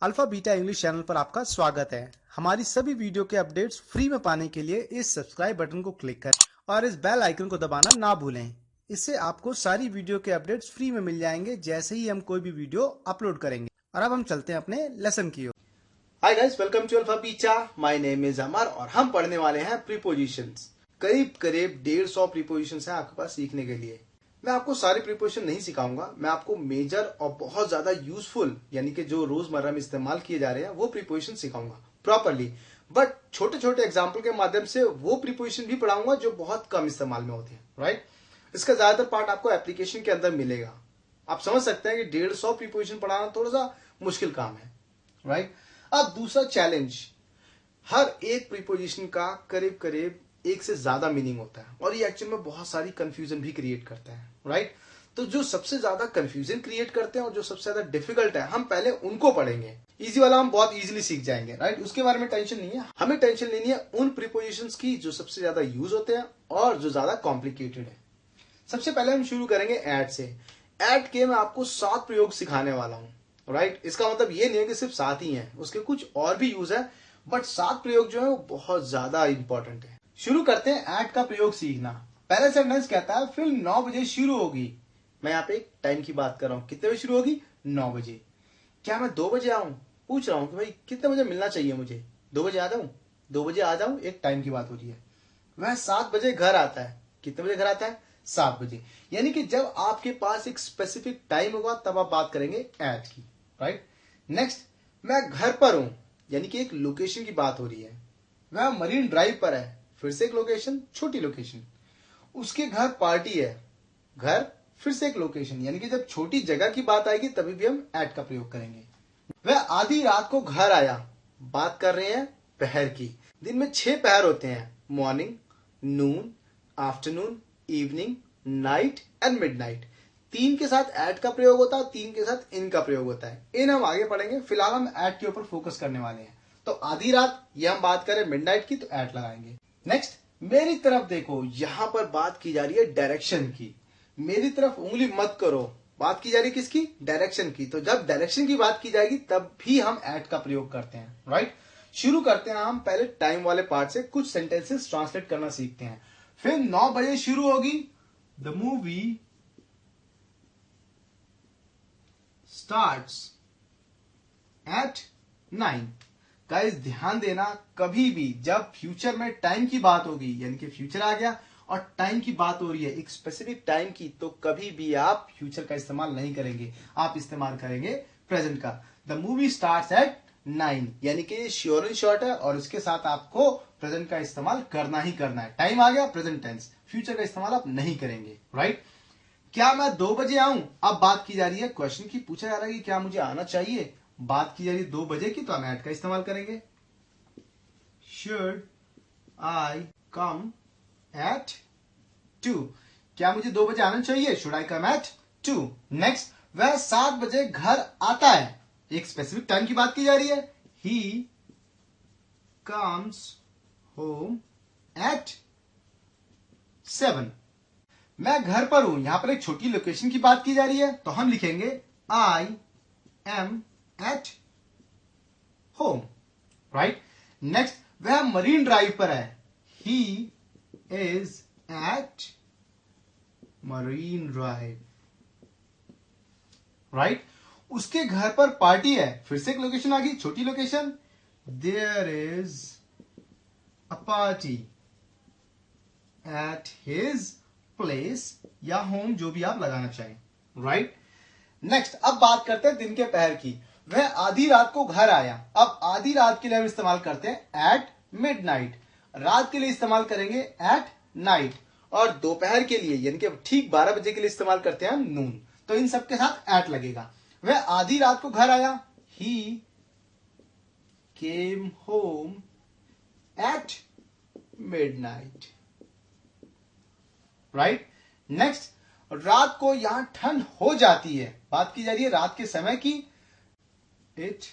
Alpha beta English channel पर आपका स्वागत है। हमारी सभी वीडियो के अपडेट्स फ्री में पाने के लिए इस सब्सक्राइब बटन को क्लिक करें और इस बेल आइकन को दबाना ना भूलें। इससे आपको सारी वीडियो के अपडेट्स फ्री में मिल जाएंगे जैसे ही हम कोई भी वीडियो अपलोड करेंगे। और अब हम चलते हैं अपने लेसन की ओर। Hi guys, welcome to Alpha Beta. My name is Amar और हम पढ़ने वाले हैं प्रीपोजिशंस। करीब करीब 150 प्रीपोजिशंस हैं आपके पास सीखने के लिए। मैं आपको सारे प्रीपोजिशन नहीं सिखाऊंगा, मैं आपको मेजर और बहुत ज्यादा यूजफुल यानी कि जो रोजमर्रा में इस्तेमाल किए जा रहे हैं वो प्रीपोजिशन सिखाऊंगा प्रॉपरली। बट छोटे छोटे एग्जाम्पल के माध्यम से वो प्रीपोजिशन भी पढ़ाऊंगा जो बहुत कम इस्तेमाल में होते हैं। राइट, इसका ज्यादातर पार्ट आपको एप्लीकेशन के अंदर मिलेगा। आप समझ सकते हैं कि 150 प्रीपोजिशन पढ़ाना थोड़ा सा मुश्किल काम है। राइट, अब दूसरा चैलेंज, हर एक प्रीपोजिशन का करीब करीब एक से ज्यादा मीनिंग होता है और ये एक्चुअल में बहुत सारी कंफ्यूजन भी क्रिएट करता है। राइट, तो जो सबसे ज्यादा कंफ्यूजन क्रिएट करते हैं और जो सबसे ज्यादा डिफिकल्ट है, हम पहले उनको पढ़ेंगे। इजी वाला हम बहुत इजीली सीख जाएंगे। राइट, उसके बारे में टेंशन नहीं है। हमें टेंशन लेनी है उन प्रीपोजिशंस की जो सबसे ज्यादा यूज होते हैं और जो ज्यादा कॉम्प्लिकेटेड है। सबसे पहले हम शुरू करेंगे एट से। एट के मैं आपको 7 प्रयोग सिखाने वाला हूं। राइट, इसका मतलब ये नहीं है कि सिर्फ 7 ही हैं, उसके कुछ और भी यूज है, बट 7 प्रयोग जो है वो बहुत ज्यादा इंपॉर्टेंट है। शुरू करते हैं एट का प्रयोग सीखना। पहला सेंटेंस कहता है फिल्म 9 बजे शुरू होगी। मैं यहाँ पे एक टाइम की बात कर रहा हूं। कितने बजे शुरू होगी? 9 बजे। क्या मैं 2 बजे आऊं? पूछ रहा हूं कि भाई कितने बजे मिलना चाहिए मुझे? 2 बजे आ जाऊं? 2 बजे आ जाऊं, एक टाइम की बात हो रही है। वह 7 बजे घर आता है। कितने बजे घर आता है? 7 बजे। यानी कि जब आपके पास एक स्पेसिफिक टाइम होगा तब आप बात करेंगे एट की। राइट, नेक्स्ट, मैं घर पर हूं, यानी कि एक लोकेशन की बात हो रही है। वह मरीन ड्राइव पर है, फिर से एक लोकेशन, छोटी लोकेशन। उसके घर पार्टी है, घर फिर से एक लोकेशन, यानी कि जब छोटी जगह की बात आएगी तभी भी हम एट का प्रयोग करेंगे। वह आधी रात को घर आया, बात कर रहे हैं पहर की। दिन में 6 पहर होते हैं, morning, Noon, afternoon, evening, night and midnight. 3 के साथ एट का प्रयोग होता है, 3 के साथ इन का प्रयोग होता है। इन हम आगे पढ़ेंगे, फिलहाल हम एट के ऊपर फोकस करने वाले हैं। तो आधी रात, ये हम बात करें मिडनाइट की, तो एट लगाएंगे। नेक्स्ट, मेरी तरफ देखो। यहां पर बात की जा रही है डायरेक्शन की। मेरी तरफ उंगली मत करो, बात की जा रही है किसकी? डायरेक्शन की। तो जब डायरेक्शन की बात की जाएगी तब भी हम एट का प्रयोग करते हैं। राइट, शुरू करते हैं हम पहले टाइम वाले पार्ट से। कुछ सेंटेंसेस ट्रांसलेट करना सीखते हैं। फिल्म 9 बजे शुरू होगी। The movie starts at 9। Guys ध्यान देना, कभी भी जब फ्यूचर में टाइम की बात होगी, यानी कि फ्यूचर आ गया और टाइम की बात हो रही है, एक स्पेसिफिक टाइम की, तो कभी भी आप फ्यूचर का इस्तेमाल नहीं करेंगे, आप इस्तेमाल करेंगे प्रेजेंट का। द मूवी स्टार्ट्स एट 9, यानी कि श्योर एंड शॉर्ट है और इसके साथ आपको प्रेजेंट का इस्तेमाल करना ही करना है। टाइम आ गया, प्रेजेंट टेंस, फ्यूचर का इस्तेमाल आप नहीं करेंगे। राइट, क्या मैं 2 बजे आऊं? अब बात की जा रही है, क्वेश्चन की पूछा जा रहा है कि क्या मुझे आना चाहिए। बात की जा रही है 2 बजे की, तो हम एट का इस्तेमाल करेंगे। Should I come at 2? क्या मुझे 2 बजे आना चाहिए? Should I come at 2? Next, वह 7 बजे घर आता है। एक स्पेसिफिक टाइम की बात की जा रही है। He comes home at 7। मैं घर पर हूं, यहां पर एक छोटी लोकेशन की बात की जा रही है, तो हम लिखेंगे I am at home. Right, next, वह मरीन ड्राइव पर है। He is at Marine Drive. Right, उसके घर पर पार्टी है। फिर से एक लोकेशन आ गई, छोटी location. There is a party at his place या होम, जो भी आप लगाना चाहें। राइट, नेक्स्ट, अब बात करते हैं दिन के पहर की। वह आधी रात को घर आया। अब आधी रात के लिए हम इस्तेमाल करते हैं एट मिडनाइट। रात के लिए इस्तेमाल करेंगे एट नाइट। और दोपहर के लिए यानी कि ठीक 12 बजे के लिए इस्तेमाल करते हैं हम नून। तो इन सबके साथ एट लगेगा। वह आधी रात को घर आया। He came home at midnight. Right, next, रात को यहां ठंड हो जाती है। बात की जा रही है रात के समय की। It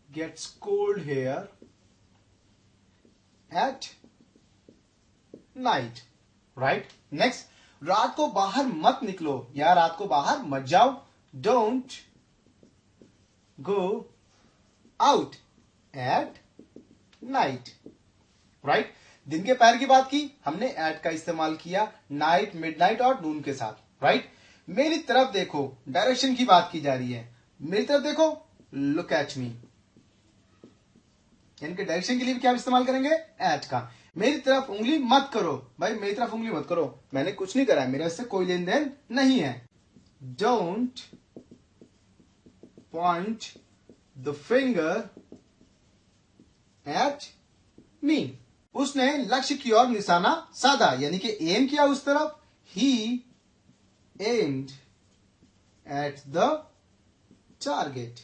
gets cold here at night. Right, next, रात को बाहर मत निकलो या रात को बाहर मत जाओ। Don't go out at night, right. दिन के पहर की बात की, हमने एट का इस्तेमाल किया नाइट, मिडनाइट और नून के साथ, राइट। मेरी तरफ देखो, डायरेक्शन की बात की जा रही है, मेरी तरफ देखो, लुक एट मी, यानी कि डायरेक्शन के लिए भी क्या इस्तेमाल करेंगे, एट का। मेरी तरफ उंगली मत करो, भाई मेरी तरफ उंगली मत करो, मैंने कुछ नहीं करा है, मेरे से कोई लेन देन नहीं है। Don't point the finger at me, उसने लक्ष्य की ओर निशाना साधा, यानी कि एम किया उस तरफ, he aimed at the target,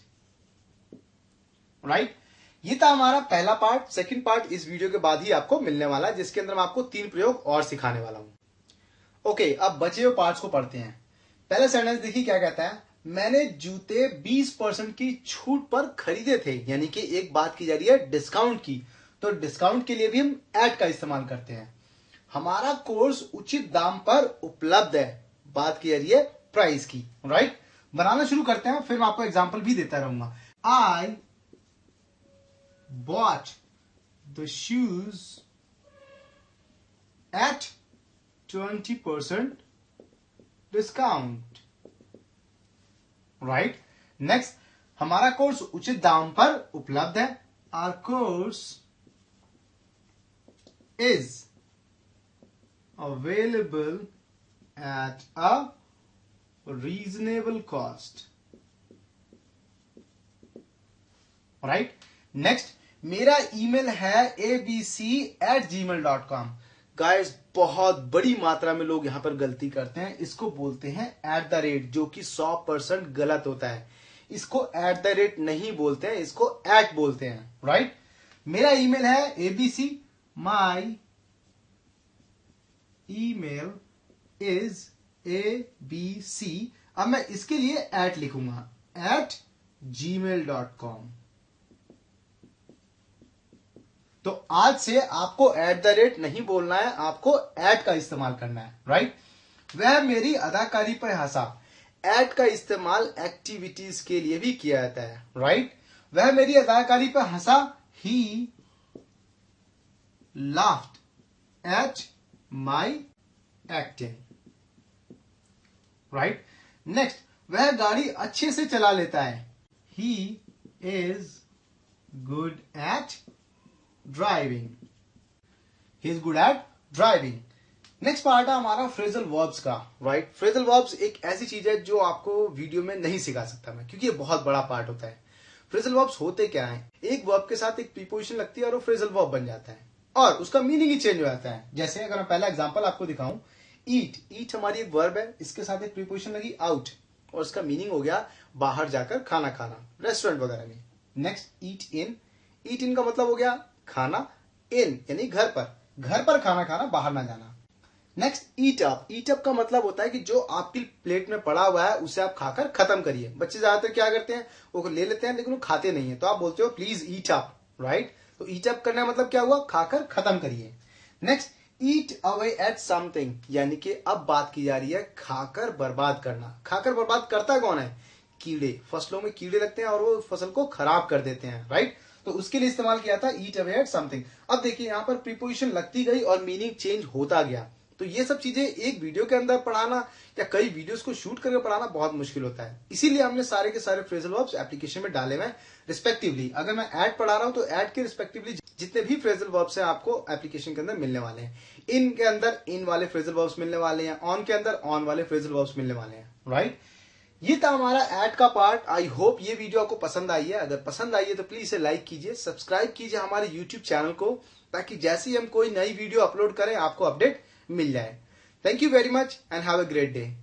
right. ये था हमारा पहला पार्ट। सेकंड पार्ट इस वीडियो के बाद ही आपको मिलने वाला है, जिसके अंदर मैं आपको 3 प्रयोग और सिखाने वाला हूं। ओके, अब बचे हुए पार्ट्स को पढ़ते हैं। पहला सेंटेंस देखिए क्या कहता है, मैंने जूते 20% की छूट पर खरीदे थे, यानी कि एक बात की जा रही है डिस्काउंट की, तो डिस्काउंट के लिए भी हम एट का इस्तेमाल करते हैं। हमारा कोर्स उचित दाम पर उपलब्ध है, बात की जा रही है प्राइस की, राइट। बनाना शुरू करते हैं, फिर मैं आपको एग्जांपल भी देता रहूंगा। आई bought the shoes at 20% discount, right। next, हमारा कोर्स उचित दाम पर उपलब्ध है, our course is available at a reasonable cost, right। Next, मेरा ईमेल है abc@gmail.com। गाइस, बहुत बड़ी मात्रा में लोग यहां पर गलती करते हैं, इसको बोलते हैं @, जो कि 100% गलत होता है। इसको @ नहीं बोलते हैं, इसको @ बोलते हैं, राइट। मेरा ईमेल है abc, my email is abc। अब मैं इसके लिए @ लिखूंगा, @gmail.com। तो आज से आपको @ नहीं बोलना है, आपको @ का इस्तेमाल करना है, राइट। वह मेरी अदाकारी पर हंसा, @ का इस्तेमाल एक्टिविटीज के लिए भी किया जाता है, राइट। वह मेरी अदाकारी पर हंसा, ही laughed at my acting, right. Next, वह गाड़ी अच्छे से चला लेता है, he is good at driving, he is good at driving. Next part है हमारा फ्रेजल वर्ब्स का, राइट। फ्रेजल वर्ब्स एक ऐसी चीज है जो आपको वीडियो में नहीं सिखा सकता मैं, क्योंकि ये बहुत बड़ा पार्ट होता है। फ्रेजल वर्ब्स होते क्या है, एक वर्ब के साथ एक प्रीपोजिशन लगती है और वो फ्रेजल वर्ब बन जाता है, और उसका मीनिंग ही चेंज हो जाता है। जैसे अगर मैं पहला एग्जांपल आपको दिखाऊं, ईट, ईट हमारी एक वर्ब है, इसके साथ एक प्रीपोजिशन लगी आउट, और इसका मीनिंग हो गया बाहर जाकर खाना खाना, रेस्टोरेंट वगैरह में। नेक्स्ट, ईट इन, ईट इन का मतलब हो गया खाना, इन यानी घर पर खाना खाना, बाहर ना जाना। नेक्स्ट, ईट अप, ईट अप का मतलब होता है कि जो आपकी प्लेट में पड़ा हुआ है उसे आप खाकर खत्म करिए। बच्चे ज्यादातर क्या करते हैं, वो ले लेते हैं लेकिन वो खाते नहीं है, तो आप बोलते हो प्लीज ईट अप, राइट। तो ईट अप करना मतलब क्या हुआ, खाकर खत्म करिए। Next, eat away at something, यानी कि अब बात की जा रही है खाकर बर्बाद करना। खाकर बर्बाद करता कौन है, कीड़े, फसलों में कीड़े लगते हैं और वो फसल को खराब कर देते हैं, राइट। तो उसके लिए इस्तेमाल किया था ईट अवे एट समथिंग। अब देखिए यहाँ पर प्रीपोजिशन लगती गई और मीनिंग चेंज होता गया। तो ये सब चीजें एक वीडियो के अंदर पढ़ाना या कई वीडियोस को शूट करके पढ़ाना बहुत मुश्किल होता है, इसीलिए हमने सारे के सारे फ्रेजल वर्ब्स एप्लीकेशन में डाले हुए रिस्पेक्टिवली। अगर मैं ऐड पढ़ा रहा हूं तो ऐड के रिस्पेक्टिवली जितने भी फ्रेजल वर्ब्स हैं आपको एप्लीकेशन के अंदर मिलने वाले हैं। इन के अंदर इन वाले फ्रेजल वर्ब्स मिलने वाले हैं, ऑन के अंदर ऑन वाले फ्रेजल वर्ब्स मिलने वाले हैं, राइट। ये था हमारा ऐड का पार्ट। आई होप ये वीडियो आपको पसंद आई है। अगर पसंद आई है तो प्लीज इसे लाइक कीजिए, सब्सक्राइब कीजिए हमारे यूट्यूब चैनल को, ताकि जैसे ही हम कोई नई वीडियो अपलोड करें आपको अपडेट मिल जाए। Thank you very much and have a great day.